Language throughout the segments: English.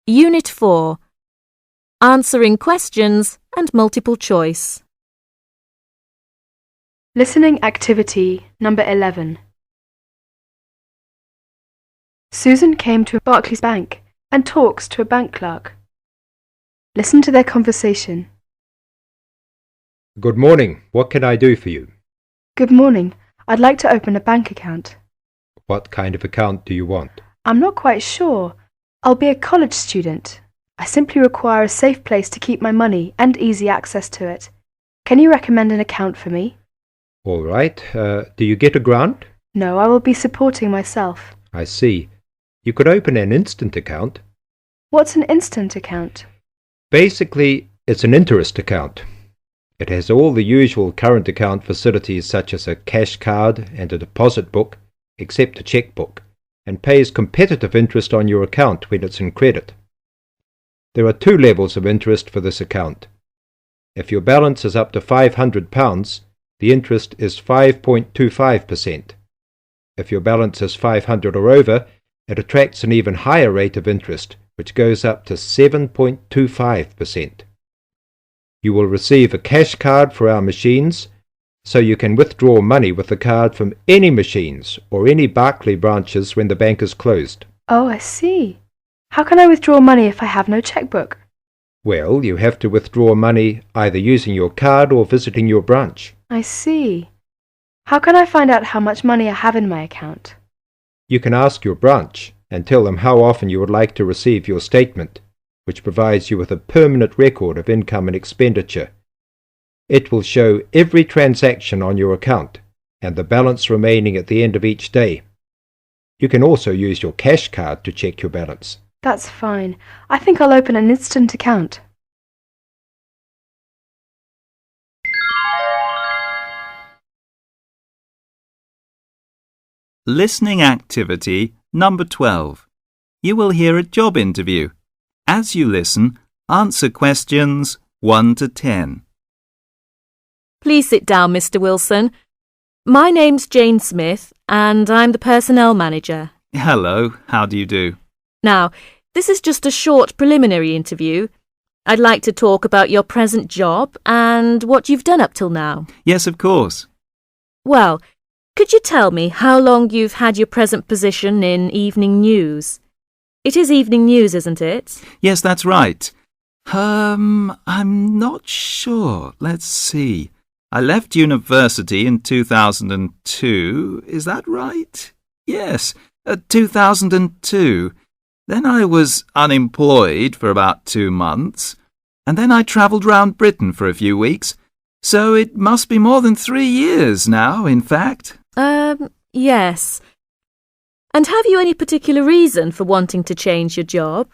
Unit 4. Answering questions and multiple choice. Listening activity number 11. Susan came to Barclays Bank and talks to a bank clerk. Listen to their conversation. Good morning. What can I do for you? Good morning. I'd like to open a bank account. What kind of account do you want? I'm not quite sure. I'll be a college student. I simply require a safe place to keep my money and easy access to it. Can you recommend an account for me? All right. Do you get a grant? No, I will be supporting myself. I see. You could open an instant account. What's an instant account? Basically, it's an interest account. It has all the usual current account facilities such as a cash card and a deposit book, except a checkbook, and pays competitive interest on your account when it's in credit. There are 2 levels of interest for this account. If your balance is up to £500, the interest is 5.25%. If your balance is 500 or over, it attracts an even higher rate of interest, which goes up to 7.25%. You will receive a cash card for our machines, so you can withdraw money with the card from any machines or any Barclays branches when the bank is closed. Oh, I see. How can I withdraw money if I have no checkbook? Well, you have to withdraw money either using your card or visiting your branch. I see. How can I find out how much money I have in my account? You can ask your branch and tell them how often you would like to receive your statement, which provides you with a permanent record of income and expenditure. It will show every transaction on your account and the balance remaining at the end of each day. You can also use your cash card to check your balance. That's fine. I think I'll open an instant account. Listening activity number 12. You will hear a job interview. As you listen, answer questions 1 to 10. Please sit down, Mr. Wilson. My name's Jane Smith, and I'm the personnel manager. Hello, how do you do? Now, this is just a short preliminary interview. I'd like to talk about your present job and what you've done up till now. Yes, of course. Well, could you tell me how long you've had your present position in Evening News? It is Evening News, isn't it? Yes, that's right. I'm not sure. Let's see. I left university in 2002. Is that right? Yes, 2002. Then I was unemployed for about 2 months, and then I travelled round Britain for a few weeks. So it must be more than 3 years now, in fact. Yes. And have you any particular reason for wanting to change your job?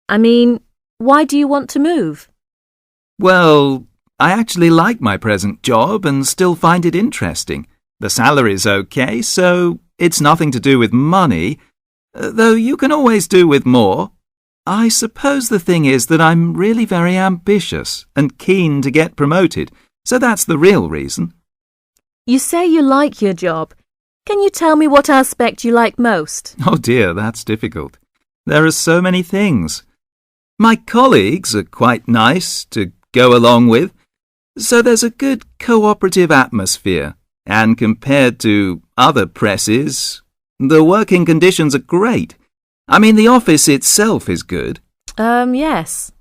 I mean, why do you want to move? Well, I actually like my present job and still find it interesting. The salary's okay, so it's nothing to do with money, though you can always do with more. I suppose the thing is that I'm really very ambitious and keen to get promoted, so that's the real reason. You say you like your job. Can you tell me what aspect you like most? Oh dear, that's difficult. There are so many things. My colleagues are quite nice to go along with, so there's a good cooperative atmosphere, and compared to other presses, the working conditions are great. I mean, the office itself is good. Yes.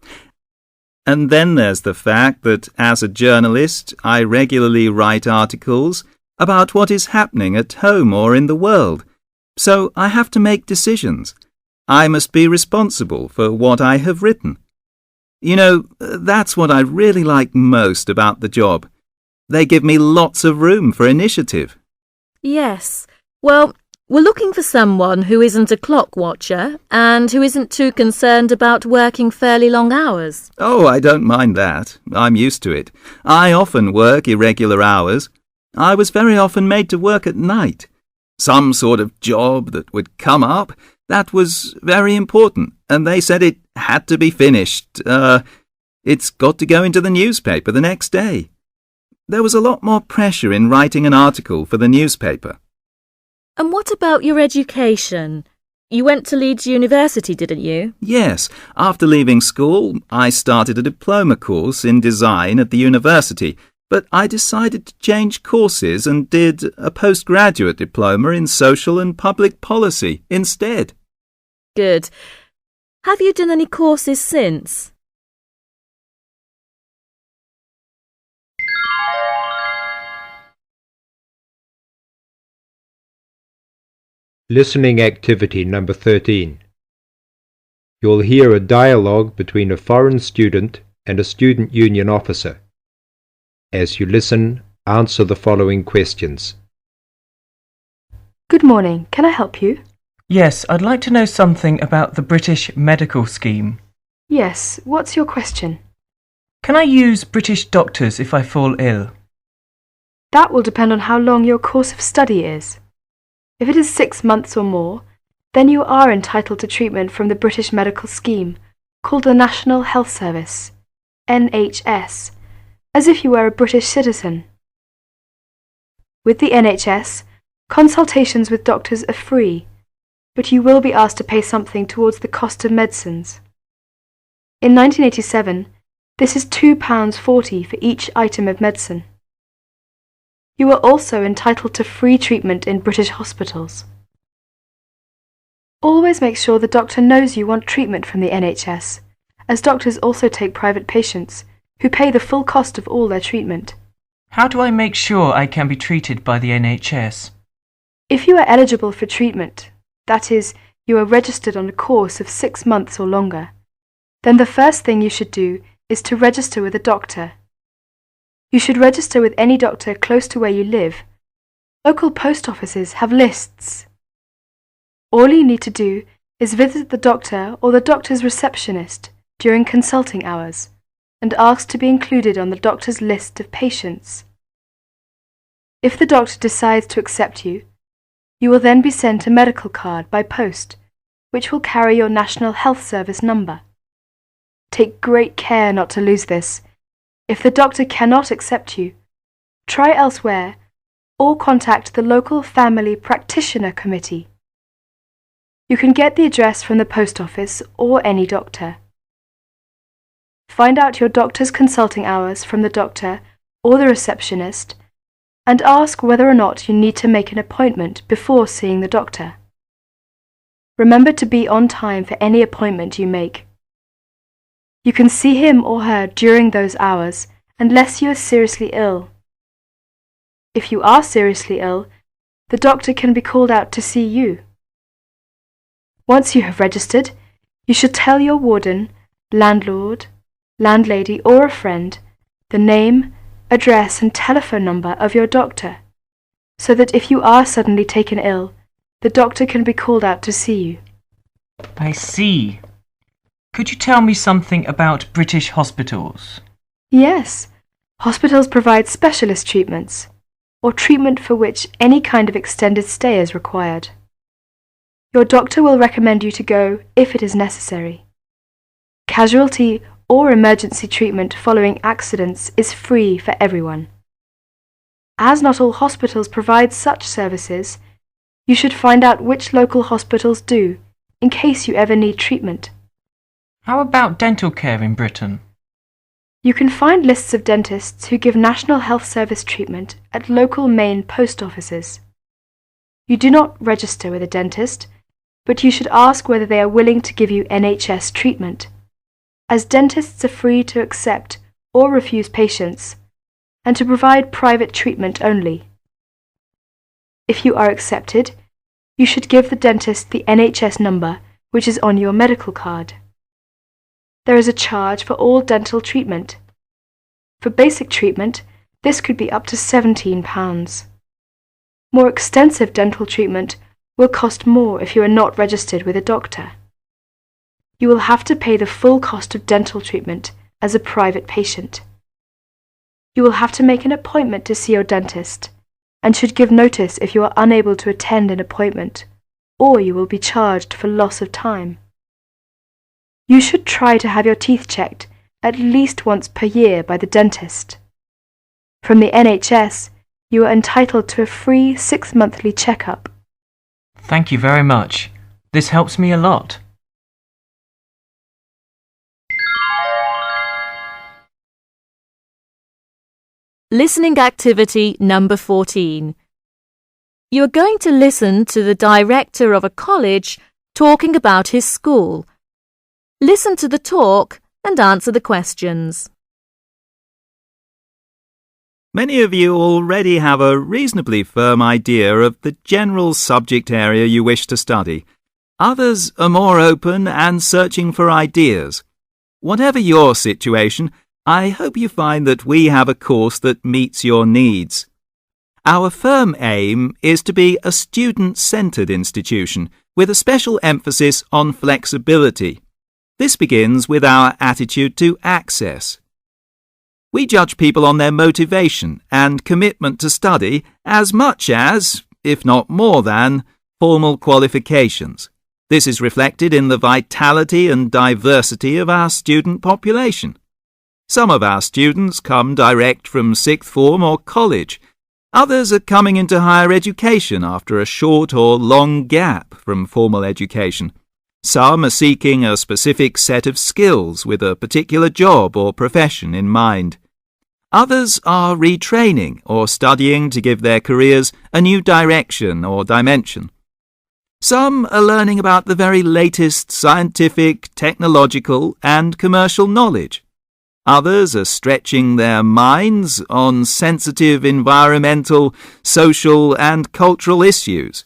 And then there's the fact that as a journalist, I regularly write articles about what is happening at home or in the world. So I have to make decisions. I must be responsible for what I have written. You know, that's what I really like most about the job. They give me lots of room for initiative. Yes. Well, we're looking for someone who isn't a clock watcher and who isn't too concerned about working fairly long hours. Oh, I don't mind that. I'm used to it. I often work irregular hours. I was very often made to work at night. Some sort of job that would come up, that was very important, and they said it had to be finished. It's got to go into the newspaper the next day. There was a lot more pressure in writing an article for the newspaper. And what about your education? You went to Leeds University, didn't you? Yes, after leaving school, I started a diploma course in design at the university, but I decided to change courses and did a postgraduate diploma in social and public policy instead. Good. Have you done any courses since? Listening activity number 13. You'll hear a dialogue between a foreign student and a student union officer. As you listen, answer the following questions. Good morning. Can I help you? Yes, I'd like to know something about the British medical scheme. Yes. What's your question? Can I use British doctors if I fall ill? That will depend on how long your course of study is. If it is 6 months or more, then you are entitled to treatment from the British medical scheme, called the National Health Service, NHS, as if you were a British citizen. With the NHS, consultations with doctors are free, but you will be asked to pay something towards the cost of medicines. In 1987, this is £2.40 for each item of medicine. You are also entitled to free treatment in British hospitals. Always make sure the doctor knows you want treatment from the NHS, as doctors also take private patients, who pay the full cost of all their treatment. How do I make sure I can be treated by the NHS? If you are eligible for treatment, that is, you are registered on a course of 6 months or longer, then the first thing you should do is to register with a doctor. You should register with any doctor close to where you live. Local post offices have lists. All you need to do is visit the doctor or the doctor's receptionist during consulting hours and ask to be included on the doctor's list of patients. If the doctor decides to accept you, you will then be sent a medical card by post, which will carry your National Health Service number. Take great care not to lose this. If the doctor cannot accept you, try elsewhere or contact the local family practitioner committee. You can get the address from the post office or any doctor. Find out your doctor's consulting hours from the doctor or the receptionist and ask whether or not you need to make an appointment before seeing the doctor. Remember to be on time for any appointment you make. You can see him or her during those hours unless you are seriously ill. If you are seriously ill, the doctor can be called out to see you. Once you have registered, you should tell your warden, landlord, landlady or a friend the name, address and telephone number of your doctor, so that if you are suddenly taken ill, the doctor can be called out to see you. I see. Could you tell me something about British hospitals? Yes, hospitals provide specialist treatments, or treatment for which any kind of extended stay is required. Your doctor will recommend you to go if it is necessary. Casualty or emergency treatment following accidents is free for everyone. As not all hospitals provide such services, you should find out which local hospitals do, in case you ever need treatment. How about dental care in Britain? You can find lists of dentists who give National Health Service treatment at local main post offices. You do not register with a dentist, but you should ask whether they are willing to give you NHS treatment, as dentists are free to accept or refuse patients, and to provide private treatment only. If you are accepted, you should give the dentist the NHS number which is on your medical card. There is a charge for all dental treatment. For basic treatment, this could be up to £17. More extensive dental treatment will cost more if you are not registered with a doctor. You will have to pay the full cost of dental treatment as a private patient. You will have to make an appointment to see your dentist and should give notice if you are unable to attend an appointment, or you will be charged for loss of time. You should try to have your teeth checked at least once per year by the dentist. From the NHS, you are entitled to a free 6-monthly checkup. Thank you very much. This helps me a lot. Listening activity number 14. You are going to listen to the director of a college talking about his school. Listen to the talk and answer the questions. Many of you already have a reasonably firm idea of the general subject area you wish to study. Others are more open and searching for ideas. Whatever your situation, I hope you find that we have a course that meets your needs. Our firm aim is to be a student-centred institution with a special emphasis on flexibility. This begins with our attitude to access. We judge people on their motivation and commitment to study as much as, if not more than, formal qualifications. This is reflected in the vitality and diversity of our student population. Some of our students come direct from sixth form or college. Others are coming into higher education after a short or long gap from formal education. Some are seeking a specific set of skills with a particular job or profession in mind. Others are retraining or studying to give their careers a new direction or dimension. Some are learning about the very latest scientific, technological and commercial knowledge. Others are stretching their minds on sensitive environmental, social and cultural issues.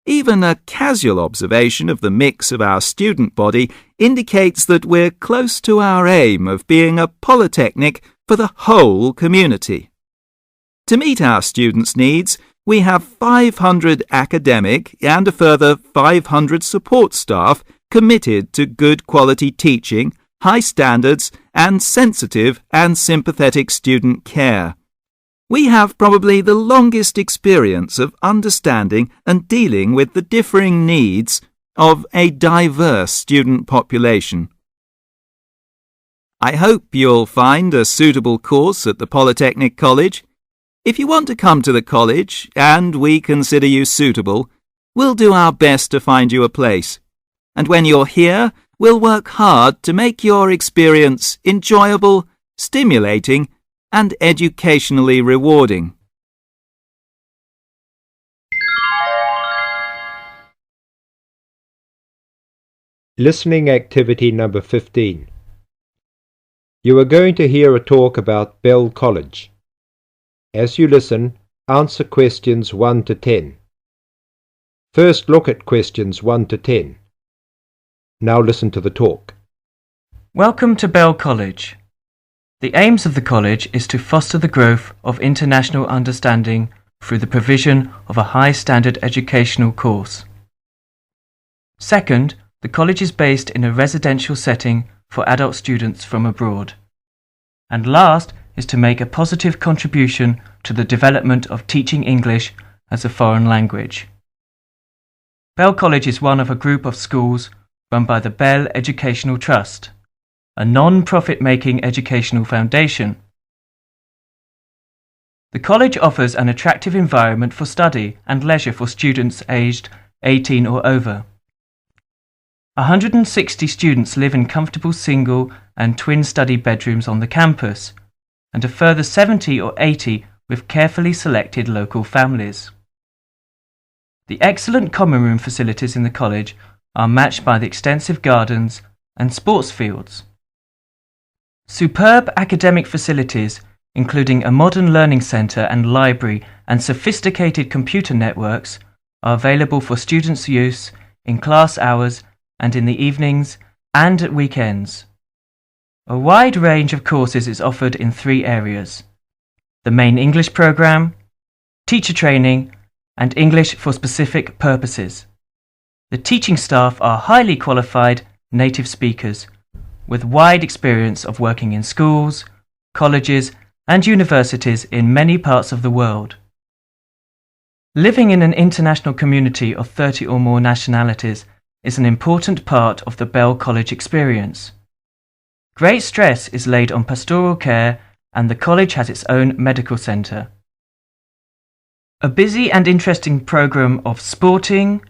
Even a casual observation of the mix of our student body indicates that we're close to our aim of being a polytechnic for the whole community. To meet our students' needs, we have 500 academic and a further 500 support staff committed to good quality teaching, high standards and sensitive and sympathetic student care. We have probably the longest experience of understanding and dealing with the differing needs of a diverse student population. I hope you'll find a suitable course at the Polytechnic College. If you want to come to the college and we consider you suitable, we'll do our best to find you a place. And when you're here, we'll work hard to make your experience enjoyable, stimulating, and educationally rewarding. Listening activity number 15. You are going to hear a talk about Bell College. As you listen, answer questions 1 to 10. First look at questions 1 to 10. Now listen to the talk. Welcome to Bell College. The aims of the college is to foster the growth of international understanding through the provision of a high-standard educational course. Second, the college is based in a residential setting for adult students from abroad. And last is to make a positive contribution to the development of teaching English as a foreign language. Bell College is one of a group of schools run by the Bell Educational Trust, a non-profit-making educational foundation. The college offers an attractive environment for study and leisure for students aged 18 or over. 160 students live in comfortable single and twin study bedrooms on the campus, and a further 70 or 80 with carefully selected local families. The excellent common room facilities in the college are matched by the extensive gardens and sports fields. Superb academic facilities, including a modern learning centre and library and sophisticated computer networks, are available for students' use in class hours and in the evenings and at weekends. A wide range of courses is offered in 3 areas: the main English programme, teacher training, and English for specific purposes. The teaching staff are highly qualified native speakers with wide experience of working in schools, colleges, and universities in many parts of the world. Living in an international community of 30 or more nationalities is an important part of the Bell College experience. Great stress is laid on pastoral care, and the college has its own medical centre. A busy and interesting programme of sporting,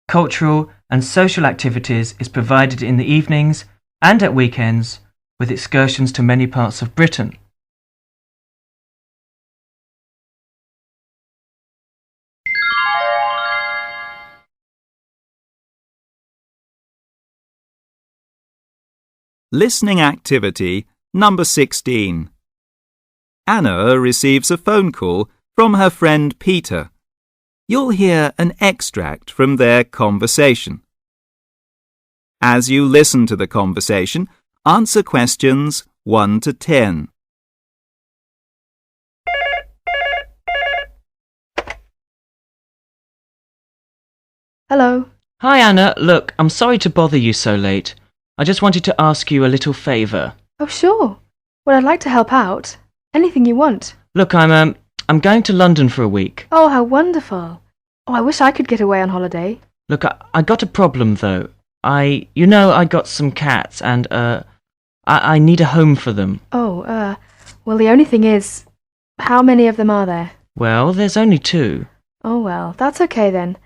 cultural and social activities is provided in the evenings and at weekends, with excursions to many parts of Britain. Listening activity number 16. Anna receives a phone call from her friend Peter. You'll hear an extract from their conversation. As you listen to the conversation, answer questions 1 to 10. Hello. Hi Anna, look, I'm sorry to bother you so late. I just wanted to ask you a little favour. Oh, sure. Well, I'd like to help out. Anything you want. Look, I'm going to London for a week. Oh, how wonderful. Oh, I wish I could get away on holiday. Look, I got a problem though. I got some cats and, I need a home for them. Oh, well, the only thing is, how many of them are there? Well, there's only 2. Oh, well, that's okay then.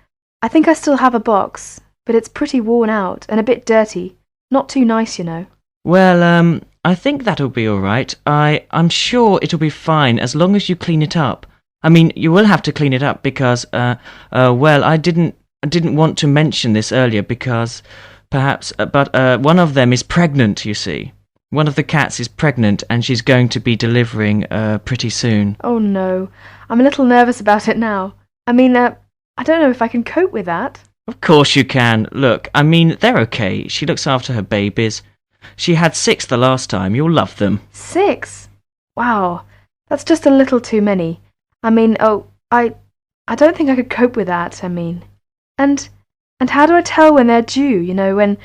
I think I still have a box, but it's pretty worn out and a bit dirty. Not too nice, you know. Well, I think that'll be all right. I'm sure it'll be fine as long as you clean it up. I mean, you will have to clean it up because, well, I didn't want to mention this earlier because perhaps, but one of them is pregnant, you see. One of the cats is pregnant and she's going to be delivering pretty soon. Oh, no. I'm a little nervous about it now. I mean, I don't know if I can cope with that. Of course you can. Look, I mean, they're okay. She looks after her babies. She had 6 the last time. You'll love them. 6? Wow. That's just a little too many. I mean, I don't think I could cope with that, I mean. And how do I tell when they're due, you know, when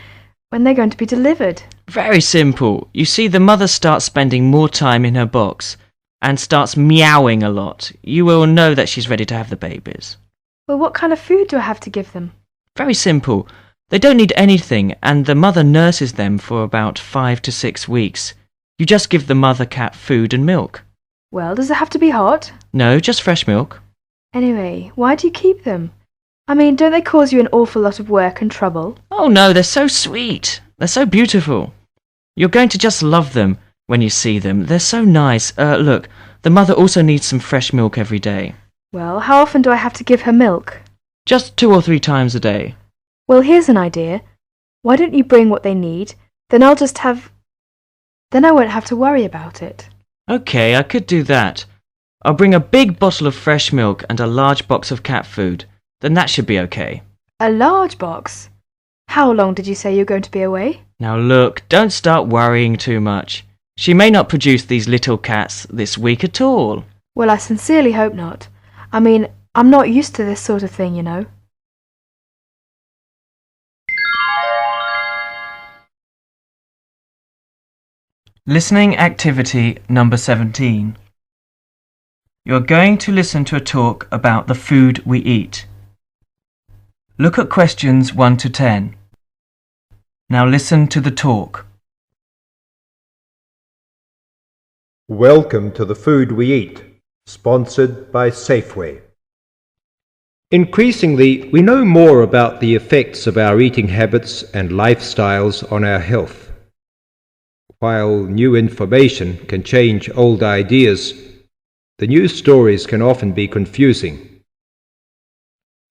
they're going to be delivered? Very simple. You see, the mother starts spending more time in her box and starts meowing a lot. You will know that she's ready to have the babies. Well, what kind of food do I have to give them? Very simple. They don't need anything, and the mother nurses them for about 5 to 6 weeks. You just give the mother cat food and milk. Well, does it have to be hot? No, just fresh milk. Anyway, why do you keep them? I mean, don't they cause you an awful lot of work and trouble? Oh no, they're so sweet. They're so beautiful. You're going to just love them when you see them. They're so nice. Look, the mother also needs some fresh milk every day. Well, how often do I have to give her milk? Just 2 or 3 times a day. Well, here's an idea. Why don't you bring what they need? Then I won't have to worry about it. Okay, I could do that. I'll bring a big bottle of fresh milk and a large box of cat food. Then that should be okay. A large box? How long did you say you're going to be away? Now look, don't start worrying too much. She may not produce these little cats this week at all. Well, I sincerely hope not. I mean, I'm not used to this sort of thing, you know. Listening activity number 17. You are going to listen to a talk about the food we eat. Look at questions 1 to 10. Now listen to the talk. Welcome to The Food We Eat, sponsored by Safeway. Increasingly, we know more about the effects of our eating habits and lifestyles on our health. While new information can change old ideas, the news stories can often be confusing.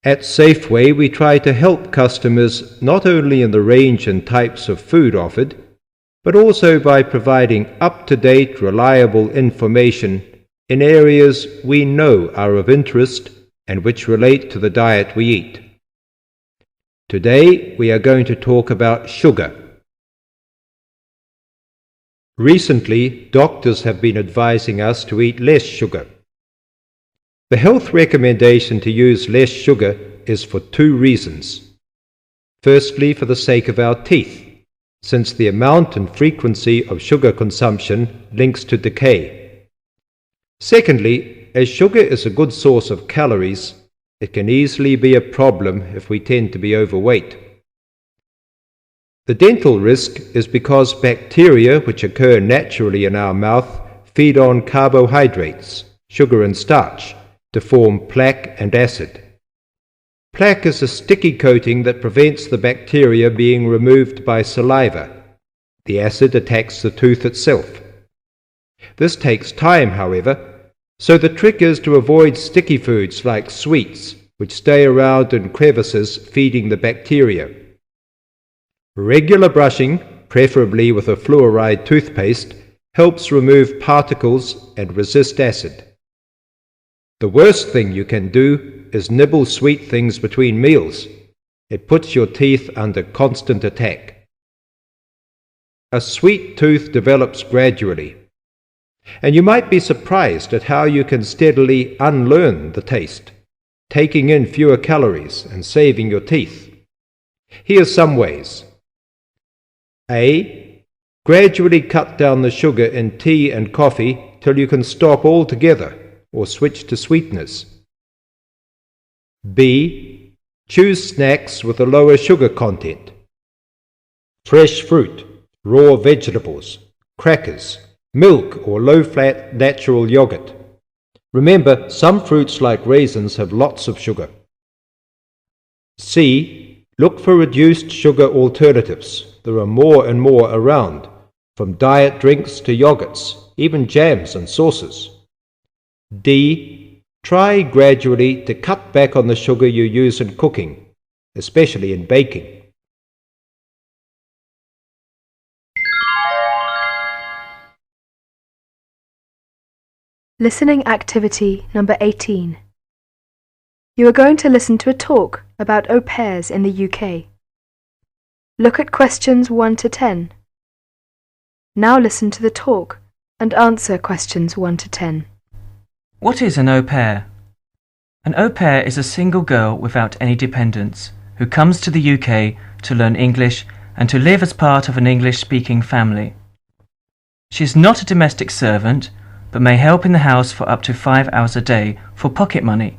At Safeway, we try to help customers not only in the range and types of food offered, but also by providing up-to-date, reliable information in areas we know are of interest and which relate to the diet we eat. Today, we are going to talk about sugar. Recently, doctors have been advising us to eat less sugar. The health recommendation to use less sugar is for 2 reasons. Firstly, for the sake of our teeth, since the amount and frequency of sugar consumption links to decay. Secondly, as sugar is a good source of calories, it can easily be a problem if we tend to be overweight. The dental risk is because bacteria which occur naturally in our mouth feed on carbohydrates, sugar and starch, to form plaque and acid. Plaque is a sticky coating that prevents the bacteria being removed by saliva. The acid attacks the tooth itself. This takes time, however, so the trick is to avoid sticky foods like sweets, which stay around in crevices feeding the bacteria. Regular brushing, preferably with a fluoride toothpaste, helps remove particles and resist acid. The worst thing you can do is nibble sweet things between meals. It puts your teeth under constant attack. A sweet tooth develops gradually, and you might be surprised at how you can steadily unlearn the taste, taking in fewer calories and saving your teeth. Here's some ways. A. Gradually cut down the sugar in tea and coffee till you can stop altogether or switch to sweeteners. B. Choose snacks with a lower sugar content. Fresh fruit, raw vegetables, crackers, milk or low-fat natural yogurt. Remember, some fruits like raisins have lots of sugar. C. Look for reduced sugar alternatives. There are more and more around, from diet drinks to yogurts, even jams and sauces. D. Try gradually to cut back on the sugar you use in cooking, especially in baking. Listening activity number 18. You are going to listen to a talk about au pairs in the UK. Look at questions 1 to 10. Now listen to the talk and answer questions 1 to 10. What is an au pair? An au pair is a single girl without any dependents who comes to the UK to learn English and to live as part of an English-speaking family. She is not a domestic servant, but may help in the house for up to 5 hours a day for pocket money.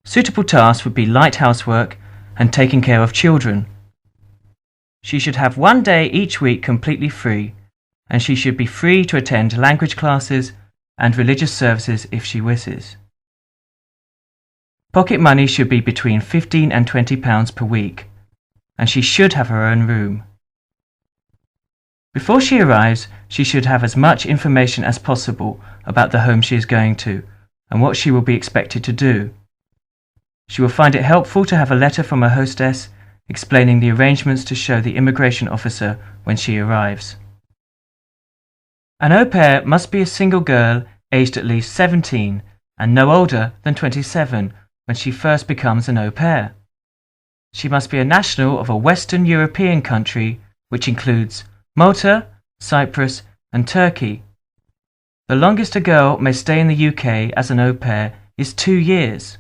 Suitable tasks would be light housework and taking care of children. She should have 1 day each week completely free, and she should be free to attend language classes and religious services if she wishes. Pocket money should be between £15 and £20 per week, and she should have her own room. Before she arrives, she should have as much information as possible about the home she is going to and what she will be expected to do. She will find it helpful to have a letter from her hostess explaining the arrangements to show the immigration officer when she arrives. An au pair must be a single girl aged at least 17 and no older than 27 when she first becomes an au pair. She must be a national of a Western European country, which includes Malta, Cyprus and Turkey. The longest a girl may stay in the UK as an au pair is 2 years.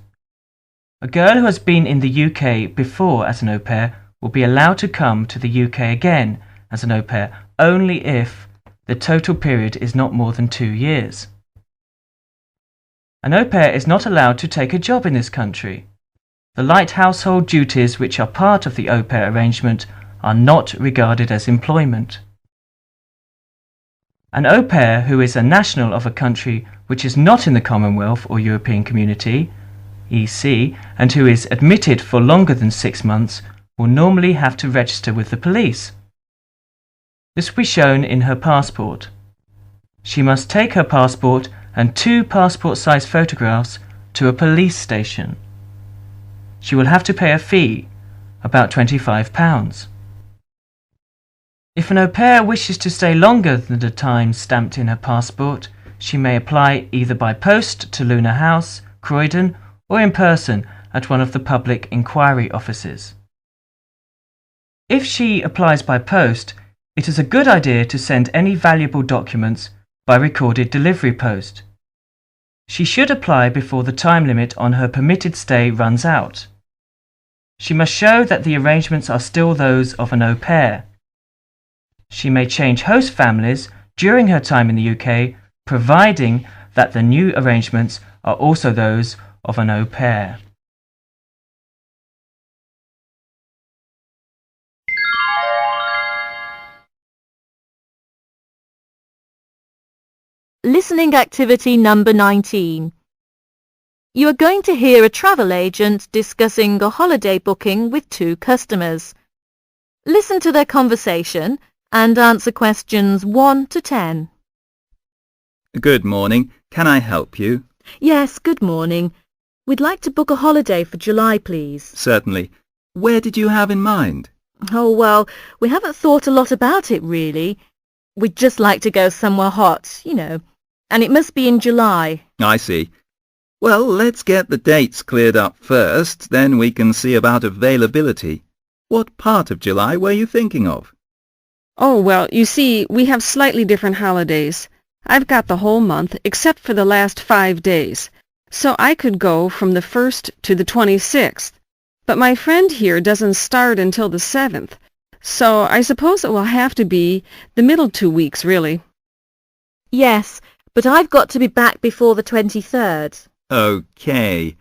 A girl who has been in the UK before as an au pair will be allowed to come to the UK again as an au pair only if the total period is not more than 2 years. An au pair is not allowed to take a job in this country. The light household duties which are part of the au pair arrangement are not regarded as employment. An au pair who is a national of a country which is not in the Commonwealth or European Community (EC) and who is admitted for longer than 6 months will normally have to register with the police. This will be shown in her passport. She must take her passport and 2 passport-size photographs to a police station. She will have to pay a fee, about £25. If an au pair wishes to stay longer than the time stamped in her passport, she may apply either by post to Luna House, Croydon, or in person at one of the public inquiry offices. If she applies by post, it is a good idea to send any valuable documents by recorded delivery post. She should apply before the time limit on her permitted stay runs out. She must show that the arrangements are still those of an au pair. She may change host families during her time in the UK, providing that the new arrangements are also those of an au pair. Listening activity number 19. You are going to hear a travel agent discussing a holiday booking with two customers. Listen to their conversation and answer questions 1 to 10. Good morning. Can I help you? Yes, good morning. We'd like to book a holiday for July, please. Certainly. Where did you have in mind? Oh, well, we haven't thought a lot about it, really. We'd just like to go somewhere hot, and it must be in July. I see. Well, let's get the dates cleared up first, then we can see about availability. What part of July were you thinking of? Oh, well, you see, we have slightly different holidays. I've got the whole month except for the last 5 days, so I could go from the 1st to the 26th. But my friend here doesn't start until the 7th, so I suppose it will have to be the middle 2 weeks, really. Yes, but I've got to be back before the 23rd. Okay.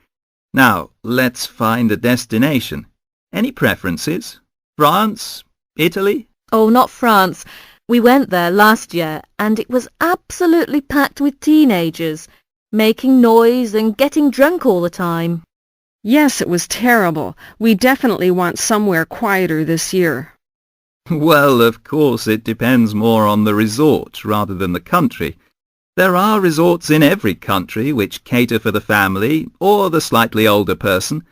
Now, let's find a destination. Any preferences? France? Italy? Oh, not France. We went there last year and it was absolutely packed with teenagers, making noise and getting drunk all the time. Yes, it was terrible. We definitely want somewhere quieter this year. Well, of course, it depends more on the resort rather than the country. There are resorts in every country which cater for the family or the slightly older person.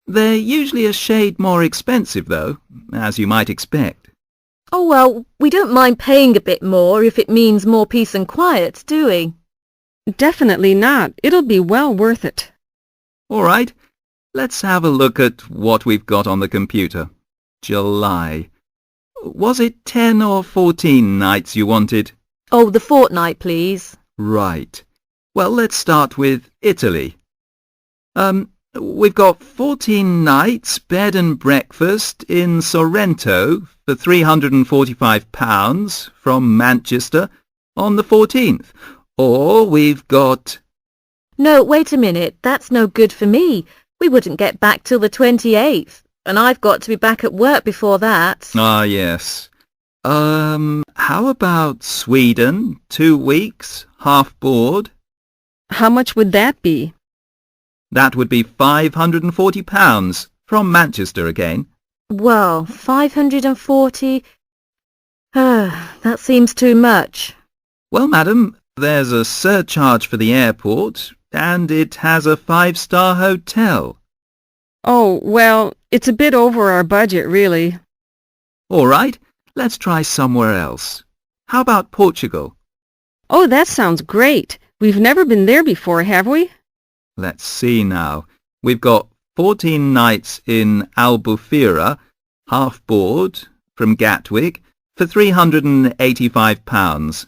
They're usually a shade more expensive, though, as you might expect. Oh, well, we don't mind paying a bit more if it means more peace and quiet, do we? Definitely not. It'll be well worth it. All right, let's have a look at what we've got on the computer. July. Was it 10 or 14 nights you wanted? Oh, the fortnight, please. Right. Well, let's start with Italy. We've got 14 nights, bed and breakfast in Sorrento for £345 from Manchester on the 14th. Or we've got... No, wait a minute. That's no good for me. We wouldn't get back till the 28th, and I've got to be back at work before that. Ah, yes. How about Sweden? 2 weeks, half board? How much would that be? That would be £540 from Manchester again. Well, 540... that seems too much. Well, madam, there's a surcharge for the airport, and it has a 5-star hotel. Oh, well, it's a bit over our budget, really. All right, let's try somewhere else. How about Portugal? Oh, that sounds great. We've never been there before, have we? Let's see now. We've got 14 nights in Albufeira, half board, from Gatwick, for £385.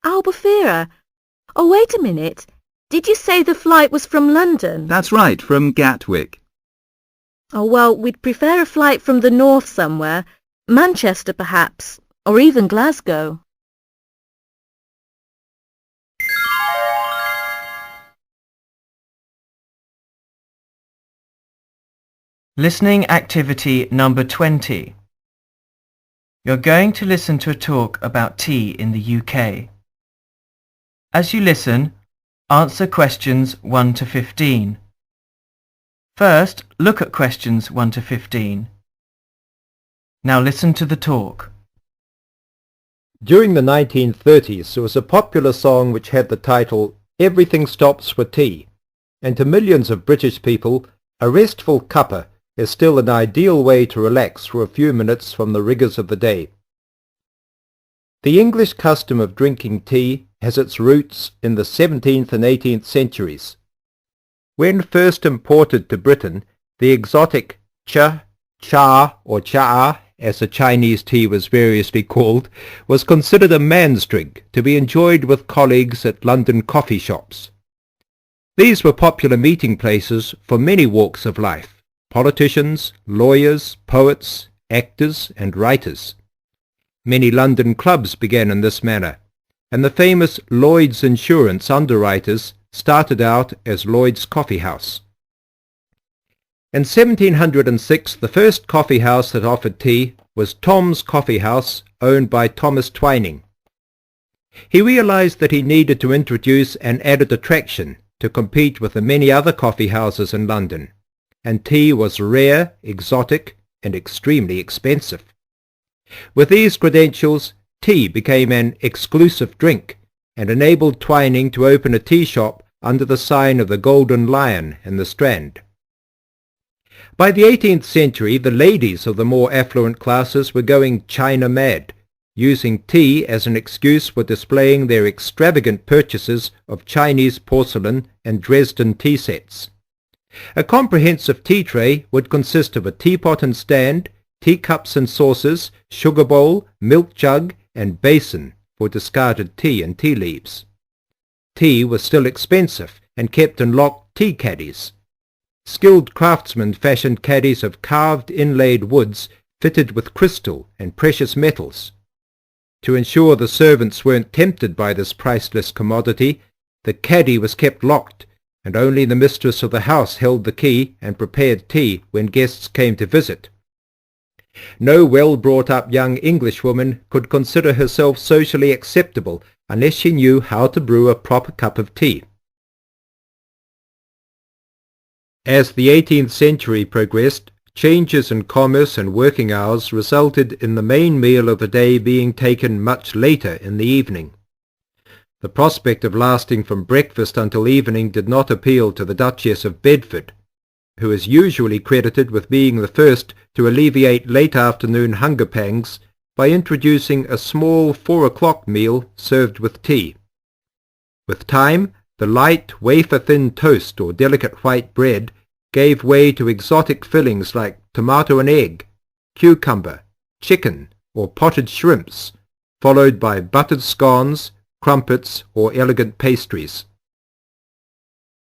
Albufeira? Oh, wait a minute. Did you say the flight was from London? That's right, from Gatwick. Oh, well, we'd prefer a flight from the north somewhere. Manchester, perhaps, or even Glasgow. Listening activity number 20. You're going to listen to a talk about tea in the UK. As you listen, answer questions 1 to 15. First, look at questions 1 to 15. Now listen to the talk. During the 1930s, there was a popular song which had the title Everything Stops for Tea, and to millions of British people, a restful cuppa is still an ideal way to relax for a few minutes from the rigours of the day. The English custom of drinking tea has its roots in the 17th and 18th centuries. When first imported to Britain, the exotic cha, or cha, as the Chinese tea was variously called, was considered a man's drink to be enjoyed with colleagues at London coffee shops. These were popular meeting places for many walks of life: politicians, lawyers, poets, actors and writers. Many London clubs began in this manner, and the famous Lloyd's Insurance underwriters started out as Lloyd's Coffee House. In 1706, the first coffee house that offered tea was Tom's Coffee House, owned by Thomas Twining. He realized that he needed to introduce an added attraction to compete with the many other coffee houses in London, and tea was rare, exotic, and extremely expensive. With these credentials, tea became an exclusive drink and enabled Twining to open a tea shop under the sign of the Golden Lion in the Strand. By the 18th century, the ladies of the more affluent classes were going China mad, using tea as an excuse for displaying their extravagant purchases of Chinese porcelain and Dresden tea sets. A comprehensive tea tray would consist of a teapot and stand, teacups and saucers, sugar bowl, milk jug, and basin for discarded tea and tea leaves. Tea was still expensive and kept in locked tea caddies. Skilled craftsmen fashioned caddies of carved inlaid woods fitted with crystal and precious metals. To ensure the servants weren't tempted by this priceless commodity, the caddy was kept locked, and only the mistress of the house held the key and prepared tea when guests came to visit. No well-brought-up young Englishwoman could consider herself socially acceptable unless she knew how to brew a proper cup of tea. As the 18th century progressed, changes in commerce and working hours resulted in the main meal of the day being taken much later in the evening. The prospect of lasting from breakfast until evening did not appeal to the Duchess of Bedford, who is usually credited with being the first to alleviate late afternoon hunger pangs by introducing a small 4 o'clock meal served with tea. With time, the light, wafer-thin toast or delicate white bread gave way to exotic fillings like tomato and egg, cucumber, chicken, or potted shrimps, followed by buttered scones, crumpets, or elegant pastries.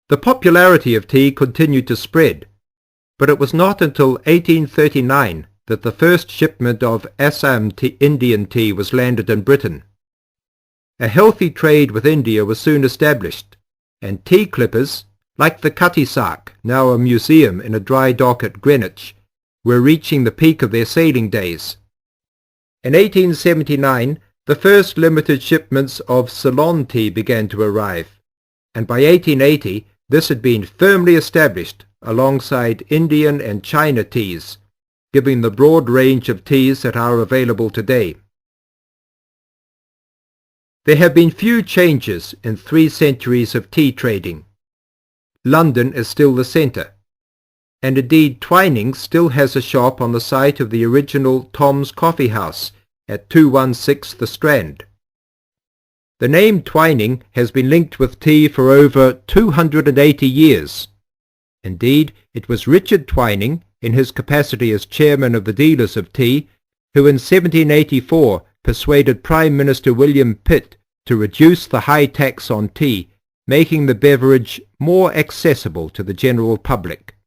The popularity of tea continued to spread, but it was not until 1839 that the first shipment of Assam Indian tea was landed in Britain. A healthy trade with India was soon established, and tea clippers, like the Cutty Sark, now a museum in a dry dock at Greenwich, were reaching the peak of their sailing days. In 1879, the first limited shipments of Ceylon tea began to arrive, and by 1880 this had been firmly established alongside Indian and China teas, giving the broad range of teas that are available today. There have been few changes in 3 centuries of tea trading. London is still the centre, and indeed Twinings still has a shop on the site of the original Tom's Coffee House at 216 The Strand. The name Twining has been linked with tea for over 280 years. Indeed, it was Richard Twining, in his capacity as chairman of the dealers of tea, who in 1784 persuaded Prime Minister William Pitt to reduce the high tax on tea, making the beverage more accessible to the general public.